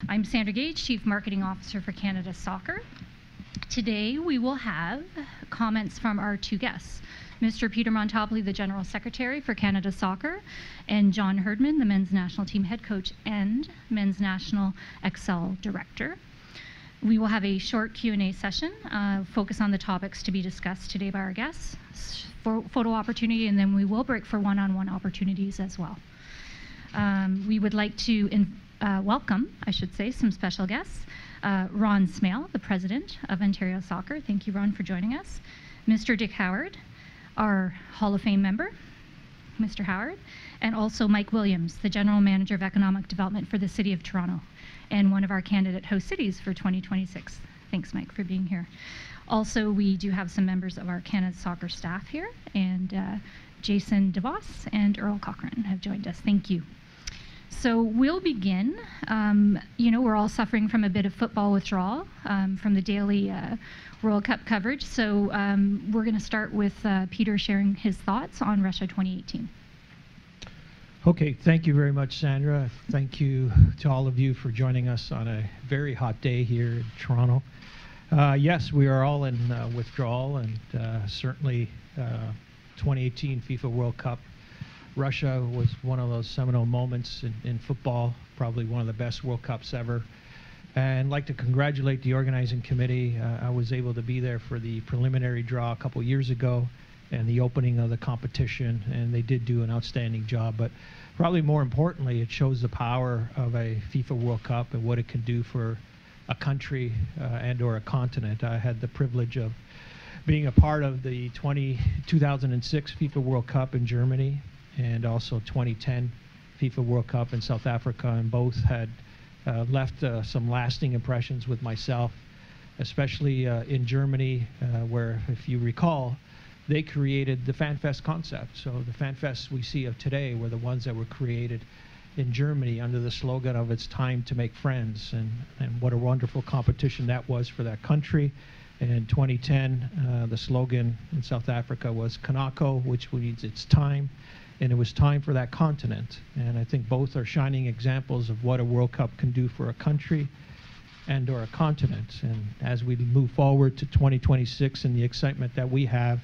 I'm Sandra Gage, Chief Marketing Officer for Canada Soccer. Today we will have comments from our two guests, Mr. Peter Montopoli, the General Secretary for Canada Soccer, and John Herdman, the Men's National Team Head Coach and Men's National Excel Director. We will have a short Q&A session, focus on the topics to be discussed today by our guests, photo opportunity, and then we will break for one-on-one opportunities as well. We would like to welcome, I should say, some special guests. Ron Smale, the President of Ontario Soccer. Thank you, Ron, for joining us. Mr. Dick Howard, our Hall of Fame member, Mr. Howard, and also Mike Williams, the General Manager of Economic Development for the City of Toronto and one of our candidate host cities for 2026. Thanks, Mike, for being here. Also, we do have some members of our Canada Soccer staff here, and Jason DeVos and Earl Cochran have joined us. Thank you. So we'll begin. We're all suffering from a bit of football withdrawal from the daily World Cup coverage. So we're going to start with Peter sharing his thoughts on Russia 2018. Okay, thank you very much, Sandra. Thank you to all of you for joining us on a very hot day here in Toronto. Yes, we are all in withdrawal, and certainly 2018 FIFA World Cup. Russia was one of those seminal moments in football, probably one of the best World Cups ever. And I'd like to congratulate the organizing committee. I was able to be there for the preliminary draw a couple years ago and the opening of the competition, and they did do an outstanding job. But probably more importantly, it shows the power of a FIFA World Cup and what it can do for a country and or a continent. I had the privilege of being a part of the 2006 FIFA World Cup in Germany and also 2010 FIFA World Cup in South Africa, and both had left some lasting impressions with myself, especially in Germany, where, if you recall, they created the FanFest concept. So the FanFests we see of today were the ones that were created in Germany under the slogan of "It's time to make friends," and what a wonderful competition that was for that country. And in 2010, the slogan in South Africa was "Kanako," which means it's time, and it was time for that continent. And I think both are shining examples of what a World Cup can do for a country and or a continent. And as we move forward to 2026 and the excitement that we have,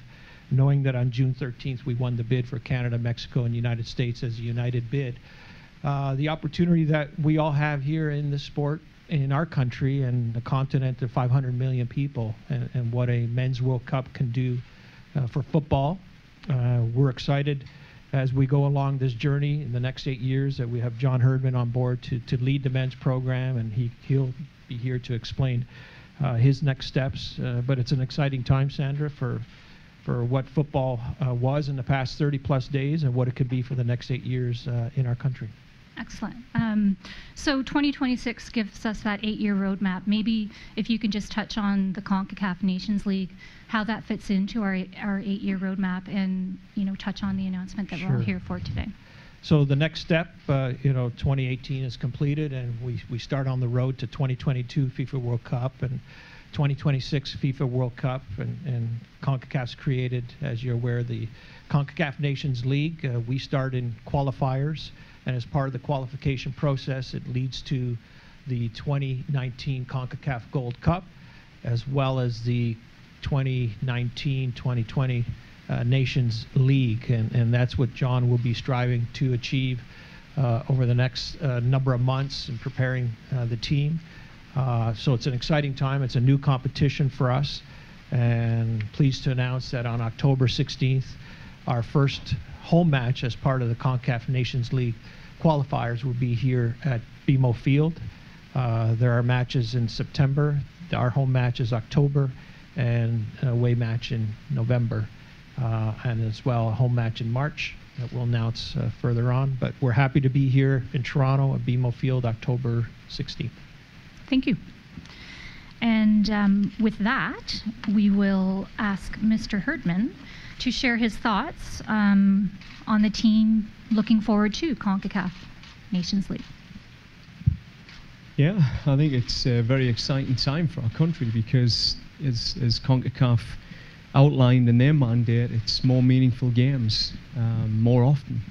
knowing that on June 13th we won the bid for Canada, Mexico, and the United States as a united bid, the opportunity that we all have here in the sport in our country and the continent of 500 million people, and what a men's World Cup can do for football. We're excited as we go along this journey in the next 8 years that we have John Herdman on board to lead the men's program, and he'll be here to explain his next steps. But it's an exciting time, Sandra, for what football was in the past 30-plus days and what it could be for the next 8 years in our country. Excellent. So 2026 gives us that 8-year roadmap. Maybe if you can just touch on the CONCACAF Nations League, how that fits into our 8-year roadmap, and touch on the announcement that we're all here for today. So the next step, 2018 is completed, and we start on the road to 2022 FIFA World Cup and 2026 FIFA World Cup, and CONCACAF's created, as you're aware, the CONCACAF Nations League. We start in qualifiers, and as part of the qualification process, it leads to the 2019 CONCACAF Gold Cup, as well as the 2019-2020 Nations League, and that's what John will be striving to achieve over the next number of months in preparing the team. So it's an exciting time. It's a new competition for us, and pleased to announce that on October 16th, our first home match as part of the CONCACAF Nations League qualifiers will be here at BMO Field. There are matches in September. Our home match is October, and an away match in November, and as well a home match in March that we'll announce further on. But we're happy to be here in Toronto at BMO Field October 16th. Thank you. And with that, we will ask Mr. Herdman to share his thoughts on the team looking forward to CONCACAF Nations League. Yeah, I think it's a very exciting time for our country because, as CONCACAF outlined in their mandate, it's more meaningful games more often.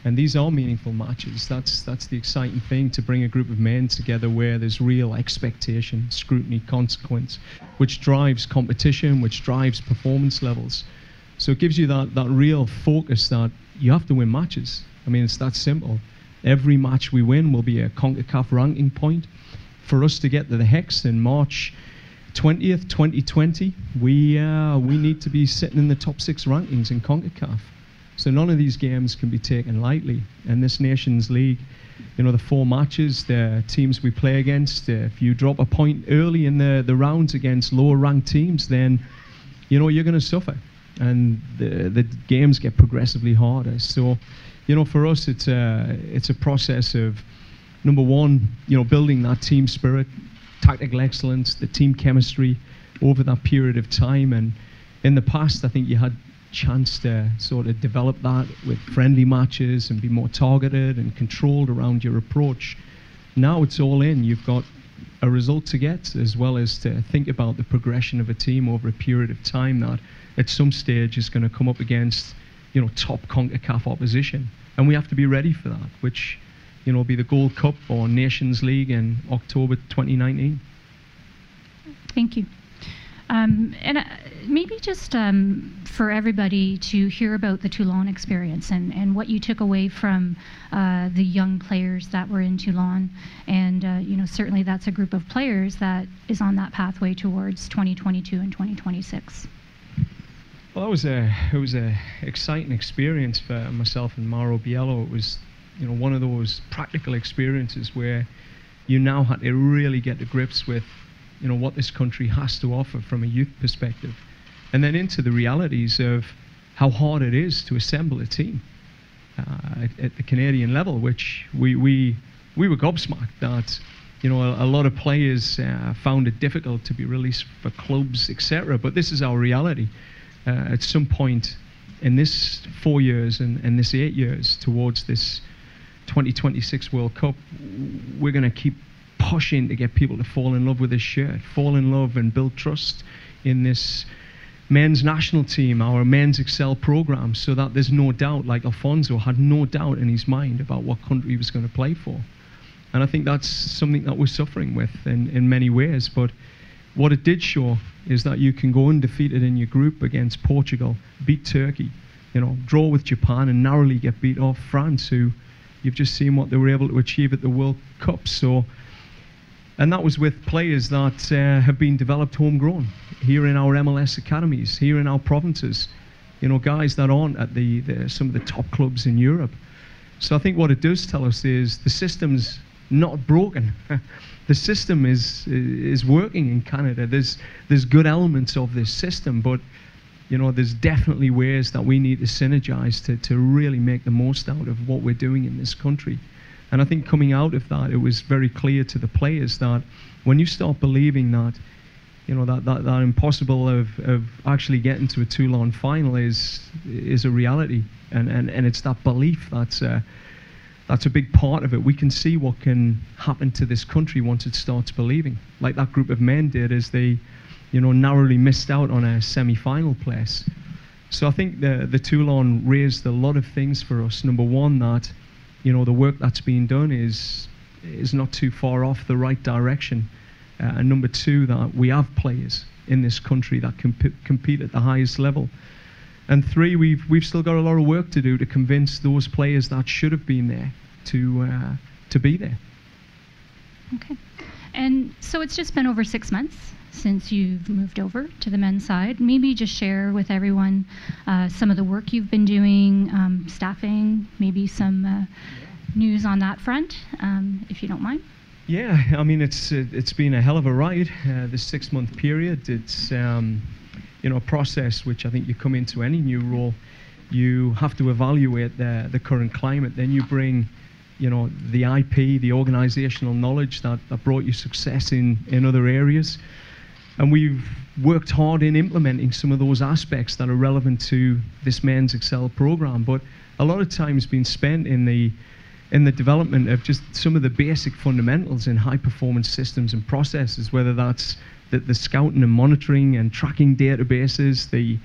And these are meaningful matches. That's the exciting thing, to bring a group of men together where there's real expectation, scrutiny, consequence, which drives competition, which drives performance levels. So it gives you that real focus that you have to win matches. I mean, it's that simple. Every match we win will be a CONCACAF ranking point. For us to get to the Hex in March 20th, 2020, we need to be sitting in the top 6 rankings in CONCACAF. So none of these games can be taken lightly. And this Nations League, the 4 matches, the teams we play against, if you drop a point early in the rounds against lower ranked teams, then you're going to suffer. And the games get progressively harder. So, for us, it's a process of, number one, building that team spirit, tactical excellence, the team chemistry over that period of time. And in the past, I think you had chance to sort of develop that with friendly matches and be more targeted and controlled around your approach. Now it's all in. You've got a result to get, as well as to think about the progression of a team over a period of time that at some stage is going to come up against, top CONCACAF opposition. And we have to be ready for that, which, will be the Gold Cup or Nations League in October 2019. Thank you. And maybe just for everybody to hear about the Toulon experience and what you took away from the young players that were in Toulon. And, certainly that's a group of players that is on that pathway towards 2022 and 2026. Well, it was a exciting experience for myself and Mauro Biello. It was, one of those practical experiences where you now had to really get to grips with, what this country has to offer from a youth perspective, and then into the realities of how hard it is to assemble a team at the Canadian level, which we were gobsmacked that, a lot of players found it difficult to be released for clubs, etc. But this is our reality. At some point in this 4 years and this 8 years towards this 2026 World Cup, we're going to keep pushing to get people to fall in love with this shirt, fall in love and build trust in this men's national team, our men's Excel program, so that there's no doubt, like Alfonso had no doubt in his mind about what country he was going to play for. And I think that's something that we're suffering with in many ways. But what it did show is that you can go undefeated in your group against Portugal, beat Turkey, draw with Japan and narrowly get beat off France, who you've just seen what they were able to achieve at the World Cup. And that was with players that have been developed homegrown here in our MLS academies, here in our provinces, guys that aren't at some of the top clubs in Europe. So I think what it does tell us is the system's not broken. The system is working in Canada. There's good elements of this system, but there's definitely ways that we need to synergize to really make the most out of what we're doing in this country. And I think coming out of that, it was very clear to the players that when you start believing that, that impossible of actually getting to a Toulon final is a reality, and it's that belief that's a big part of it. We can see what can happen to this country once it starts believing, like that group of men did as they, narrowly missed out on a semi-final place. So I think the Toulon raised a lot of things for us. Number one, that the work that's being done is not too far off the right direction. And number two, that we have players in this country that can compete at the highest level. And three, we've still got a lot of work to do to convince those players that should have been there to be there. Okay. And so it's just been over 6 months since you've moved over to the men's side. Maybe just share with everyone some of the work you've been doing, staffing, maybe some news on that front, if you don't mind. Yeah, I mean, it's been a hell of a ride, this 6 month period. It's a process which I think you come into any new role, you have to evaluate the current climate. Then you bring the IP, the organizational knowledge that brought you success in other areas. And we've worked hard in implementing some of those aspects that are relevant to this men's Excel program. But a lot of time's been spent in the development of just some of the basic fundamentals in high performance systems and processes, whether that's the scouting and monitoring and tracking databases, the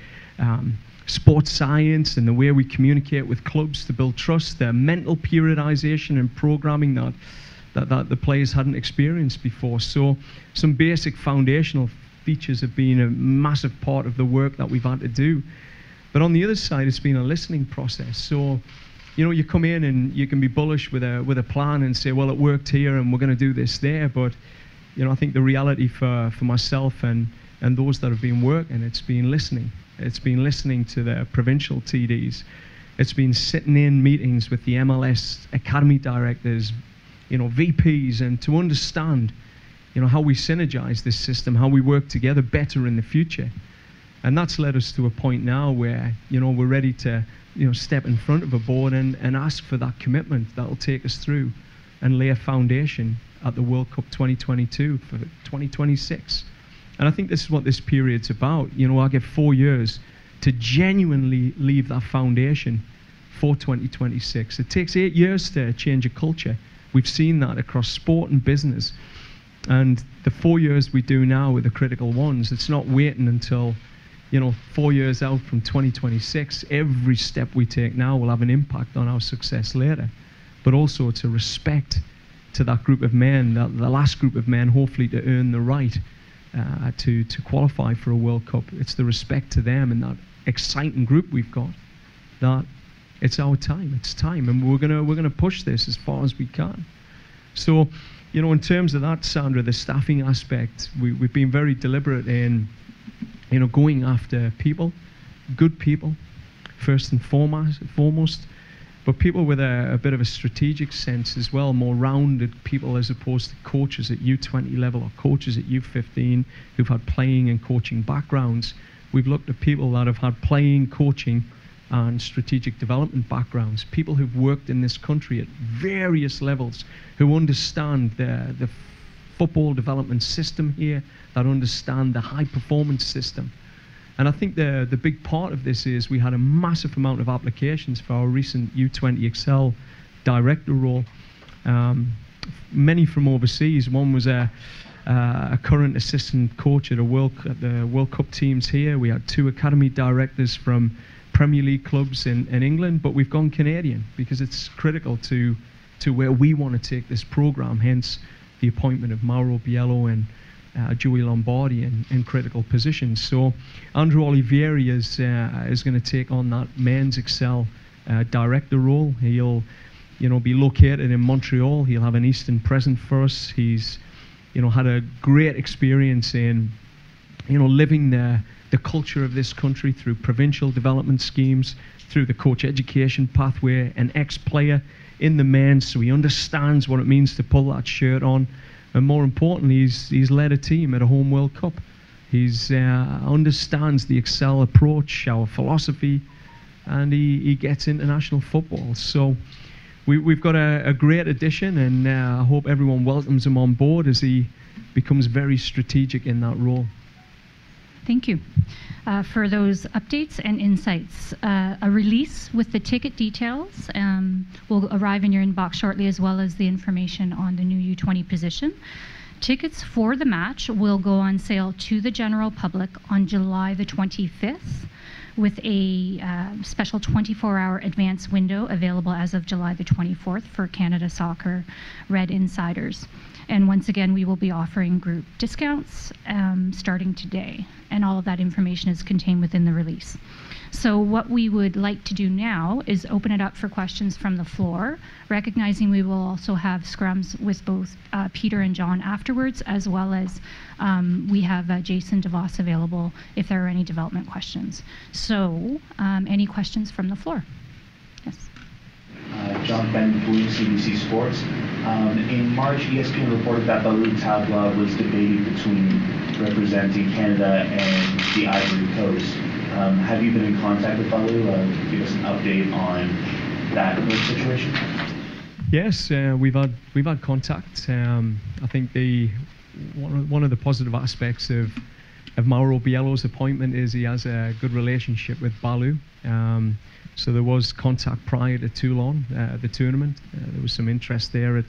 sports science and the way we communicate with clubs to build trust, the mental periodization and programming that the players hadn't experienced before. So some basic foundational features have been a massive part of the work that we've had to do. But on the other side, it's been a listening process. So, you know, you come in and you can be bullish with a plan and say, well, it worked here and we're going to do this there. But, you know, I think the reality for myself and those that have been working, it's been listening. It's been listening to the provincial TDs. It's been sitting in meetings with the MLS academy directors, you know, VPs, and to understand, you know, how we synergize this system, how we work together better in the future. And that's led us to a point now where, you know, we're ready to, you know, step in front of a board and ask for that commitment that will take us through and lay a foundation at the World Cup 2022 for 2026. And I think this is what this period's about. You know, I get 4 years to genuinely leave that foundation for 2026. It takes 8 years to change a culture. We've seen that across sport and business. And the 4 years we do now are the critical ones. It's not waiting until, you know, 4 years out from 2026. Every step we take now will have an impact on our success later. But also it's a respect to that group of men, the last group of men, hopefully to earn the right to qualify for a World Cup. It's the respect to them and that exciting group we've got, that it's our time, it's time, and we're gonna push this as far as we can. So, you know, in terms of that, Sandra, the staffing aspect, we've been very deliberate in, you know, going after people, good people, first and foremost, but people with a bit of a strategic sense as well, more rounded people as opposed to coaches at U20 level or coaches at U15 who've had playing and coaching backgrounds. We've looked at people that have had playing, coaching, and strategic development backgrounds, people who've worked in this country at various levels, who understand the football development system here, that understand the high performance system. And I think the big part of this is we had a massive amount of applications for our recent U20 Excel director role, many from overseas. One was a current assistant coach at the World Cup teams here. We had 2 academy directors from Premier League clubs in England, but we've gone Canadian because it's critical to where we want to take this program, hence the appointment of Mauro Biello and Joey Lombardi in critical positions. So Andrew Olivieri is going to take on that men's Excel director role. He'll, you know, be located in Montreal. He'll have an Eastern presence for us. He's, you know, had a great experience in, you know, living the culture of this country through provincial development schemes, through the coach education pathway, an ex-player in the men's, so he understands what it means to pull that shirt on. And more importantly, he's led a team at a home World Cup. He's understands the Excel approach, our philosophy, and he gets international football. So we've got a great addition, and I hope everyone welcomes him on board as he becomes very strategic in that role. Thank you for those updates and insights. A release with the ticket details will arrive in your inbox shortly, as well as the information on the new U20 position. Tickets for the match will go on sale to the general public on July the 25th, with a special 24-hour advance window available as of July the 24th for Canada Soccer Red Insiders. And once again, we will be offering group discounts starting today, and all of that information is contained within the release. So what we would like to do now is open it up for questions from the floor, recognizing we will also have scrums with both Peter and John afterwards, as well as we have Jason DeVos available if there are any development questions. So any questions from the floor? Yes. John Ben-Boone, CBC Sports. In March, ESPN reported that Balou Tabla was debating between representing Canada and the Ivory Coast. Have you been in contact with Balou? Give us an update on that situation. Yes, we've had contact. I think one of the positive aspects of Mauro Biello's appointment is he has a good relationship with Balou. So there was contact prior to Toulon, the tournament. There was some interest there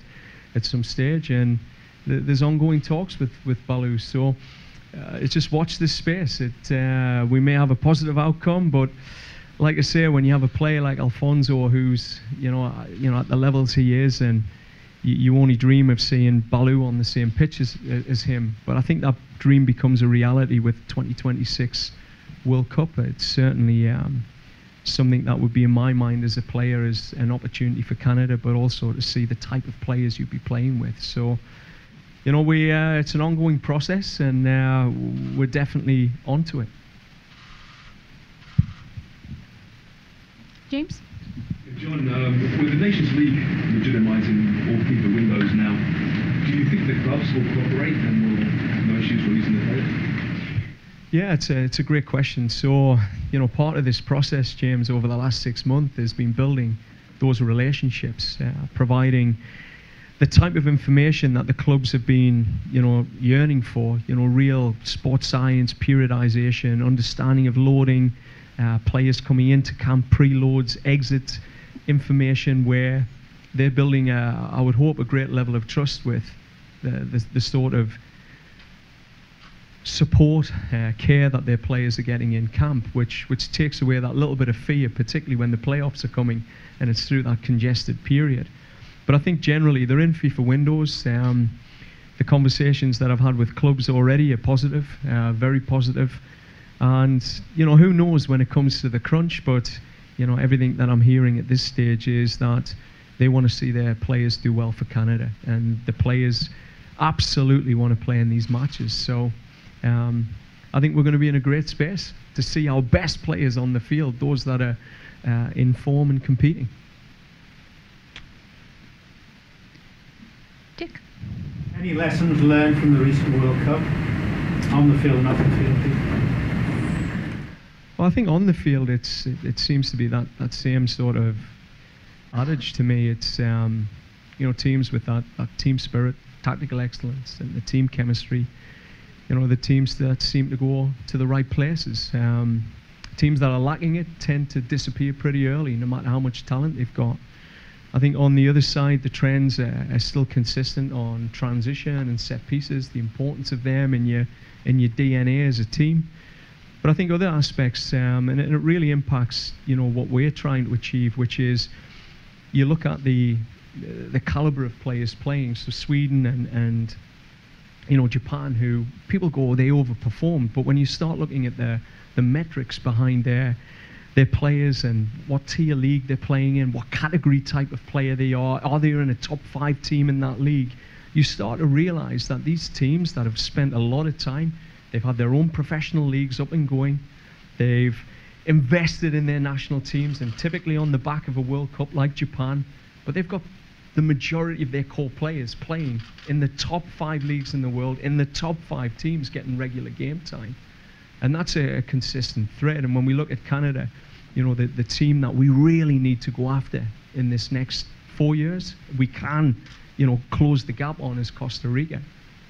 at some stage, and there's ongoing talks with Balou. So it's just watch this space. We may have a positive outcome, but like I say, when you have a player like Alfonso, who's at the levels he is, and you only dream of seeing Balou on the same pitch as him. But I think that dream becomes a reality with 2026 World Cup. It's certainly something that would be in my mind as a player, as an opportunity for Canada, but also to see the type of players you'd be playing with. So, it's an ongoing process, and we're definitely onto it. James? John, with the Nations League legitimising all FIFA windows now, do you think the clubs will cooperate and will have no issues releasing the players? Yeah, it's a great question. So, part of this process, James, over the last 6 months has been building those relationships, providing the type of information that the clubs have been, yearning for, real sports science, periodization, understanding of loading, players coming into camp, preloads, exit information, where they're building, I would hope, a great level of trust with the sort of support, care that their players are getting in camp, which takes away that little bit of fear, particularly when the playoffs are coming and it's through that congested period. But I think generally they're in FIFA windows. The conversations that I've had with clubs already are positive, very positive. And, who knows when it comes to the crunch, but, everything that I'm hearing at this stage is that they want to see their players do well for Canada. And the players absolutely want to play in these matches. So I think we're going to be in a great space to see our best players on the field, those that are in form and competing. Dick? Any lessons learned from the recent World Cup? On the field and off the field? Well, I think on the field it seems to be that same sort of adage to me. It's teams with that team spirit, tactical excellence, and the team chemistry. The teams that seem to go to the right places. Teams that are lacking it tend to disappear pretty early, no matter how much talent they've got. I think on the other side, the trends are still consistent on transition and set pieces, the importance of them in your DNA as a team. But I think other aspects, and it really impacts, what we're trying to achieve, which is you look at the caliber of players playing. So Sweden and Japan, who people go, they overperformed. But when you start looking at the metrics behind their players and what tier league they're playing in, what category type of player they are they in a top 5 team in that league, you start to realize that these teams that have spent a lot of time, they've had their own professional leagues up and going, they've invested in their national teams, and typically on the back of a World Cup like Japan, but they've got the majority of their core players playing in the top 5 leagues in the world, in the top 5 teams getting regular game time. And that's a consistent thread. And when we look at Canada, the team that we really need to go after in this next 4 years, we can, close the gap on is Costa Rica.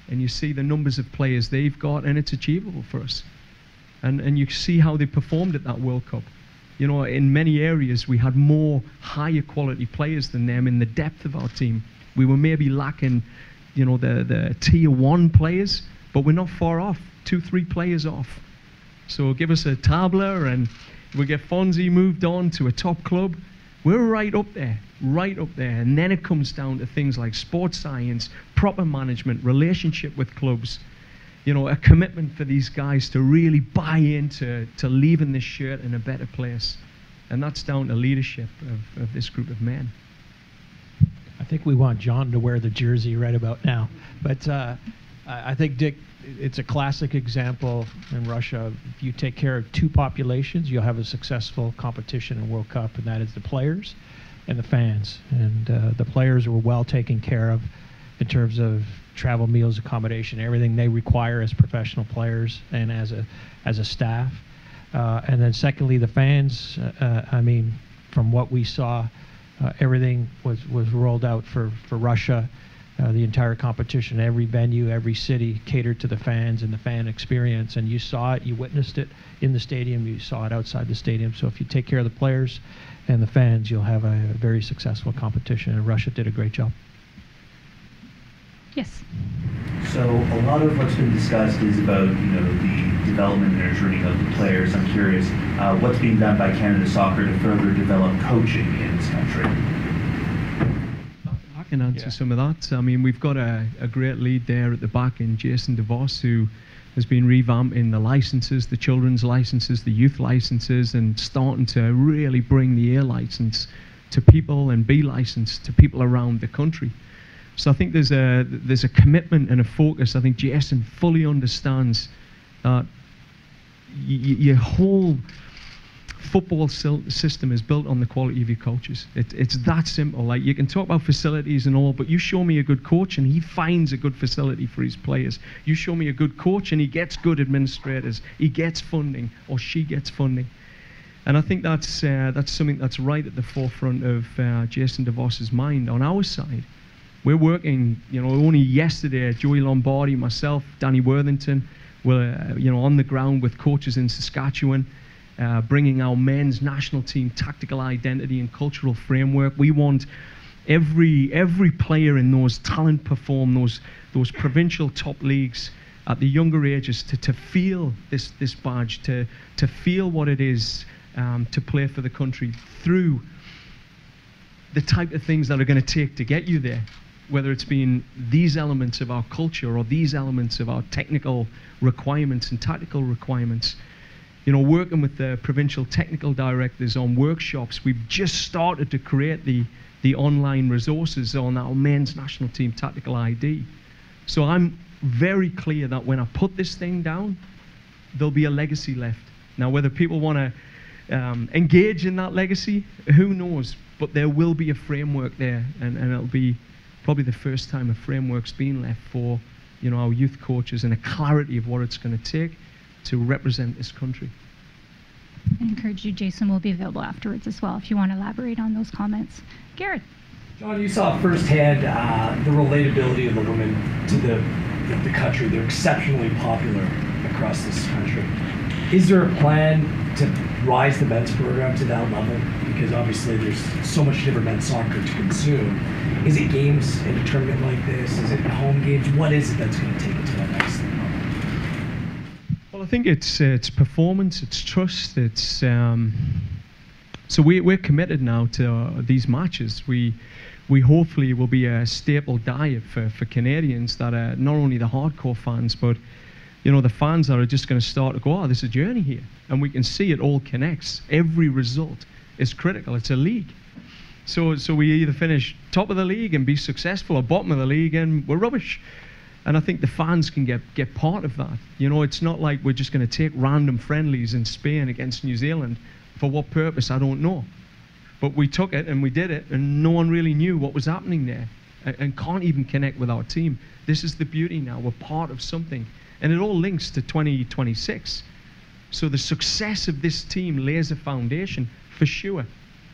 And you see the numbers of players they've got, and it's achievable for us. And you see how they performed at that World Cup. In many areas, we had more higher quality players than them in the depth of our team. We were maybe lacking, the tier 1 players, but we're not far off, 2-3 players off. So give us a tabla, and we get Fonzie moved on to a top club. We're right up there. And then it comes down to things like sports science, proper management, relationship with clubs, a commitment for these guys to really buy into leaving this shirt in a better place. And that's down to leadership of this group of men. I think we want John to wear the jersey right about now. But I think, Dick, it's a classic example in Russia. If you take care of 2 populations, you'll have a successful competition in World Cup, and that is the players and the fans. And the players were well taken care of in terms of travel, meals, accommodation, everything they require as professional players and as a staff. And then secondly, the fans, from what we saw, everything was rolled out for Russia. The entire competition, every venue, every city catered to the fans and the fan experience. And you saw it, you witnessed it in the stadium, you saw it outside the stadium. So if you take care of the players and the fans, you'll have a very successful competition. And Russia did a great job. Yes. So a lot of what's been discussed is about, the development and nurturing of the players. I'm curious, what's being done by Canada Soccer to further develop coaching in this country? I can answer some of that. I mean, we've got a great lead there at the back in Jason DeVos, who has been revamping the licenses, the children's licenses, the youth licenses, and starting to really bring the A license to people and B license to people around the country. So I think there's a commitment and a focus. I think Jason fully understands that your whole football system is built on the quality of your coaches. It's that simple. Like, you can talk about facilities and all, but you show me a good coach and he finds a good facility for his players. You show me a good coach and he gets good administrators. He gets funding, or she gets funding. And I think that's something that's right at the forefront of Jason DeVos's mind on our side. We're working, only yesterday, Joey Lombardi, myself, Danny Worthington, were, on the ground with coaches in Saskatchewan, bringing our men's national team tactical identity and cultural framework. We want every player in those talent perform, those provincial top leagues at the younger ages to feel this badge, to feel what it is to play for the country through the type of things that are going to take to get you there. Whether it's been these elements of our culture or these elements of our technical requirements and tactical requirements. Working with the provincial technical directors on workshops, we've just started to create the online resources on our men's national team tactical ID. So I'm very clear that when I put this thing down, there'll be a legacy left. Now, whether people want to engage in that legacy, who knows? But there will be a framework there, and it'll be probably the first time a framework's been left for, our youth coaches, and a clarity of what it's going to take to represent this country. I encourage you, Jason will be available afterwards as well if you want to elaborate on those comments. Garrett. John, you saw firsthand the relatability of the women to the country. They're exceptionally popular across this country. Is there a plan to rise the men's program to that level? Because obviously there's so much different men's soccer to consume. Is it games in a tournament like this? Is it home games? What is it that's going to take it to that next level? Well, I think it's performance, it's trust, it's so we're committed now to these matches. We hopefully will be a staple diet for Canadians that are not only the hardcore fans, but the fans that are just going to start to go, oh, there's a journey here, and we can see it all connects. Every result is critical. It's a league. So we either finish top of the league and be successful, or bottom of the league and we're rubbish. And I think the fans can get part of that. It's not like we're just going to take random friendlies in Spain against New Zealand. For what purpose, I don't know. But we took it and we did it, and no one really knew what was happening there and can't even connect with our team. This is the beauty now. We're part of something. And it all links to 2026. So the success of this team lays a foundation for sure.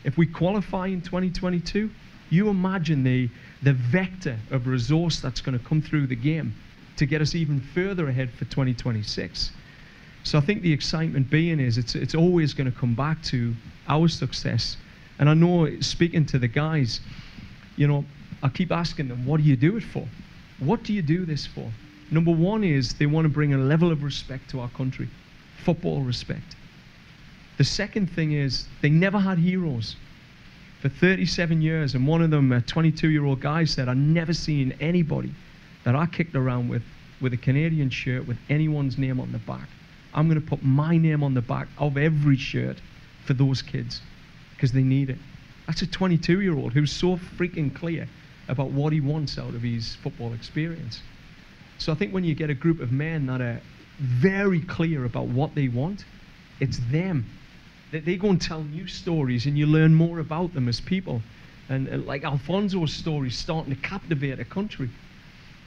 If we qualify in 2022, you imagine the vector of resource that's going to come through the game to get us even further ahead for 2026. So I think the excitement being is it's always going to come back to our success. And I know, speaking to the guys, I keep asking them, what do you do it for? What do you do this for? Number one is they want to bring a level of respect to our country, football respect. The second thing is they never had heroes for 37 years, and one of them, a 22-year-old guy, said, I've never seen anybody that I kicked around with a Canadian shirt with anyone's name on the back. I'm going to put my name on the back of every shirt for those kids because they need it. That's a 22-year-old who's so freaking clear about what he wants out of his football experience. So I think when you get a group of men that are very clear about what they want, it's them. They go and tell new stories, and you learn more about them as people. And like Alfonso's story starting to captivate a country.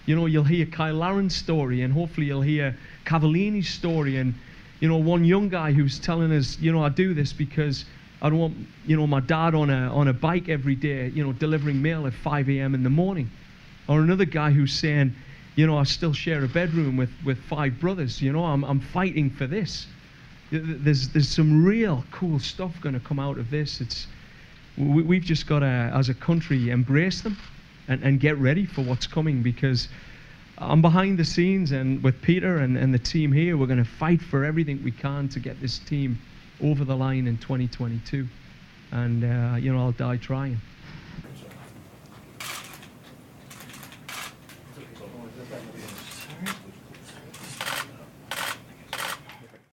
You'll hear Kyle Laren's story, and hopefully you'll hear Cavallini's story, and one young guy who's telling us, I do this because I don't want my dad on a bike every day, delivering mail at 5 a.m. in the morning. Or another guy who's saying, I still share a bedroom with 5 brothers. I'm fighting for this. There's some real cool stuff going to come out of this. We've just got to, as a country, embrace them and get ready for what's coming, because I'm behind the scenes, and with Peter and the team here, we're going to fight for everything we can to get this team over the line in 2022. And, I'll die trying.